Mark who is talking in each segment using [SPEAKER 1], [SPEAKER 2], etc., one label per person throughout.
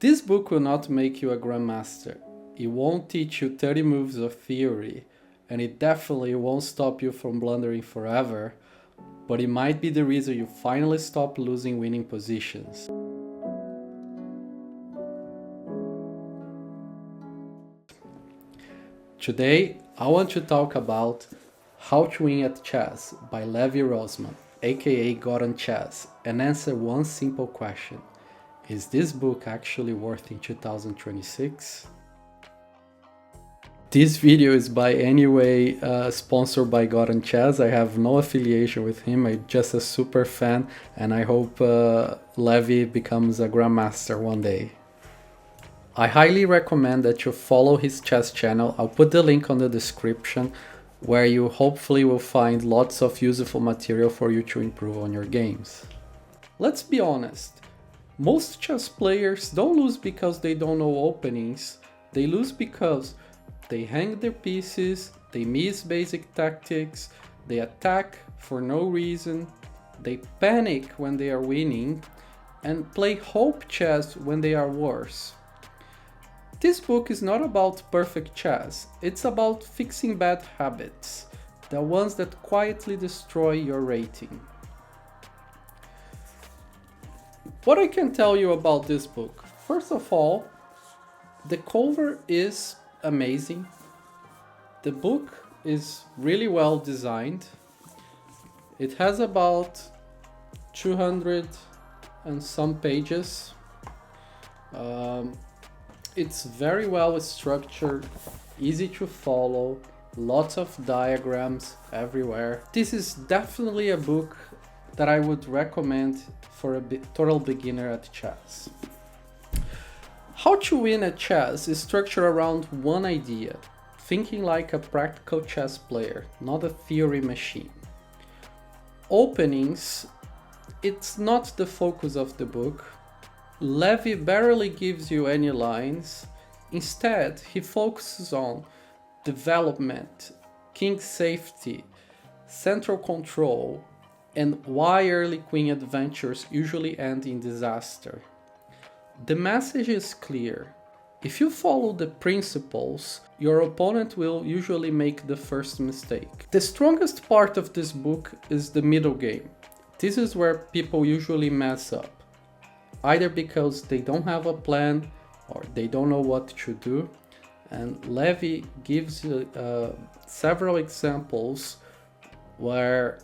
[SPEAKER 1] This book will not make you a grandmaster. It won't teach you 30 moves of theory, and it definitely won't stop you from blundering forever, but it might be the reason you finally stop losing winning positions. Today, I want to talk about How to Win at Chess by Levy Rozman, aka GothamChess, and answer one simple question. Is this book actually worth in 2026? This video is by any way sponsored by GothamChess. I have no affiliation with him, I'm just a super fan, and I hope Levy becomes a grandmaster one day. I highly recommend that you follow his chess channel. I'll put the link on the description, where you hopefully will find lots of useful material for you to improve on your games. Let's be honest, most chess players don't lose because they don't know openings, they lose because they hang their pieces, they miss basic tactics, they attack for no reason, they panic when they are winning, and play hope chess when they are worse. This book is not about perfect chess, it's about fixing bad habits, the ones that quietly destroy your rating. What I can tell you about this book? First of all, the cover is amazing. The book is really well designed. It has about 200 and some pages. It's very well structured, easy to follow, lots of diagrams everywhere. This is definitely a book that I would recommend for a total beginner at chess. How to Win at Chess is structured around one idea: thinking like a practical chess player, not a theory machine. Openings, it's not the focus of the book. Levy barely gives you any lines. Instead, he focuses on development, king safety, central control, and why early queen adventures usually end in disaster. The message is clear. If you follow the principles, your opponent will usually make the first mistake. The strongest part of this book is the middle game. This is where people usually mess up, either because they don't have a plan or they don't know what to do. And Levy gives several examples where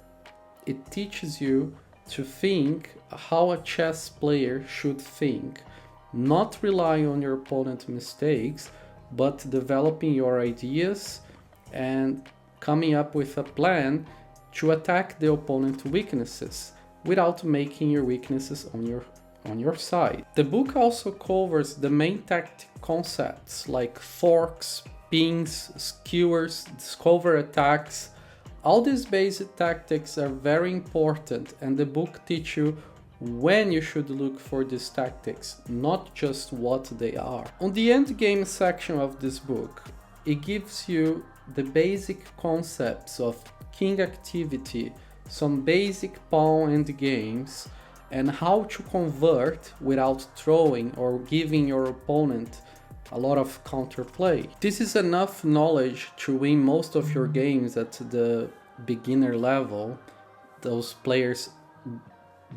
[SPEAKER 1] it teaches you to think how a chess player should think, not relying on your opponent's mistakes, but developing your ideas and coming up with a plan to attack the opponent's weaknesses without making your weaknesses on your side. The book also covers the main tactic concepts like forks, pings, skewers, discover attacks. All these basic tactics are very important, and the book teaches you when you should look for these tactics, not just what they are. On the endgame section of this book, it gives you the basic concepts of king activity, some basic pawn endgames, and how to convert without throwing or giving your opponent a lot of counterplay. This is enough knowledge to win most of your games at the beginner level, those players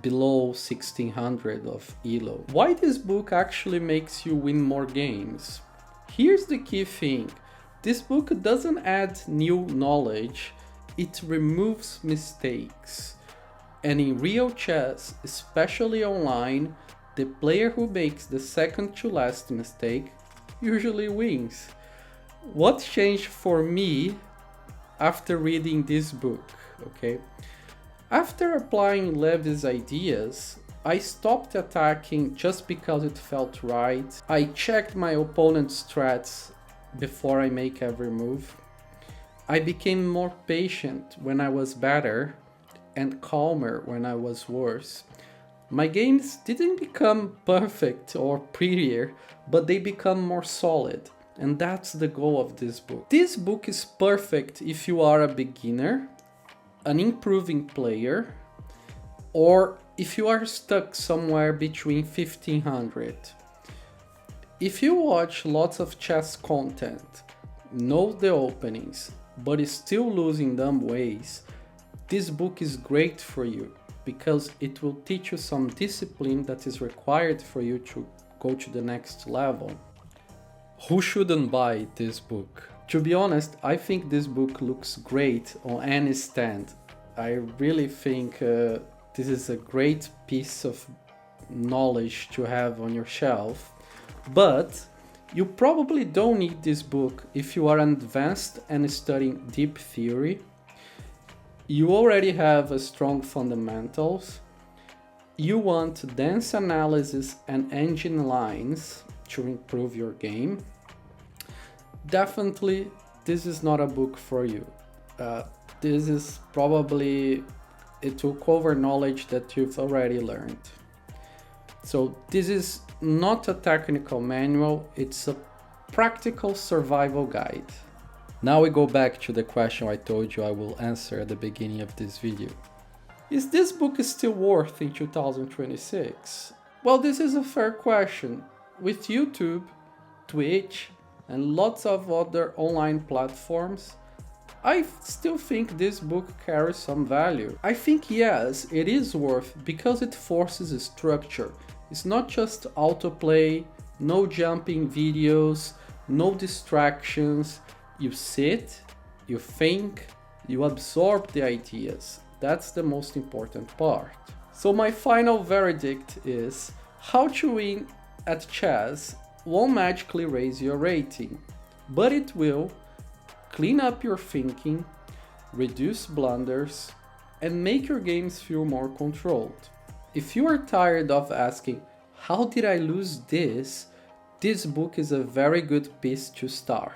[SPEAKER 1] below 1600 of ELO. Why this book actually makes you win more games? Here's the key thing. This book doesn't add new knowledge, it removes mistakes. And in real chess, especially online, the player who makes the second to last mistake usually wins. What changed for me after reading this book, okay? After applying Levy's ideas, I stopped attacking just because it felt right. I checked my opponent's strats before I make every move. I became more patient when I was better and calmer when I was worse. My games didn't become perfect or prettier, but they become more solid. And that's the goal of this book. This book is perfect if you are a beginner, an improving player, or if you are stuck somewhere between 1500. If you watch lots of chess content, know the openings, but is still losing dumb ways, this book is great for you because it will teach you some discipline that is required for you to go to the next level. Who shouldn't buy this book? To be honest, I think this book looks great on any stand. I really think this is a great piece of knowledge to have on your shelf, but you probably don't need this book if you are advanced and studying deep theory. You already have a strong fundamentals. You want dense analysis and engine lines to improve your game. Definitely, this is not a book for you. This is probably, it will cover knowledge that you've already learned. So this is not a technical manual, it's a practical survival guide. Now we go back to the question I told you I will answer at the beginning of this video. Is this book still worth in 2026? Well, this is a fair question. With YouTube, Twitch, and lots of other online platforms, I still think this book carries some value. I think yes, it is worth because it forces a structure. It's not just autoplay, no jumping videos, no distractions. You sit, you think, you absorb the ideas. That's the most important part. So my final verdict is, how to win at chess won't magically raise your rating, but it will clean up your thinking, reduce blunders, and make your games feel more controlled. If you are tired of asking, how did I lose this? This book is a very good piece to start.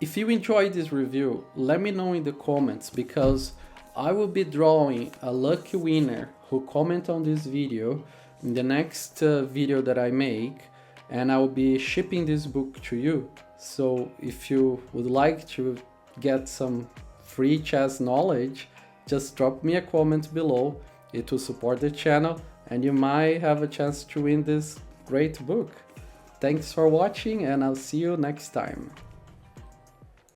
[SPEAKER 1] If you enjoyed this review, let me know in the comments because I will be drawing a lucky winner who comment on this video in the next video that I make, and I will be shipping this book to you. So if you would like to get some free chess knowledge, just drop me a comment below. It will support the channel and you might have a chance to win this great book. Thanks for watching and I'll see you next time.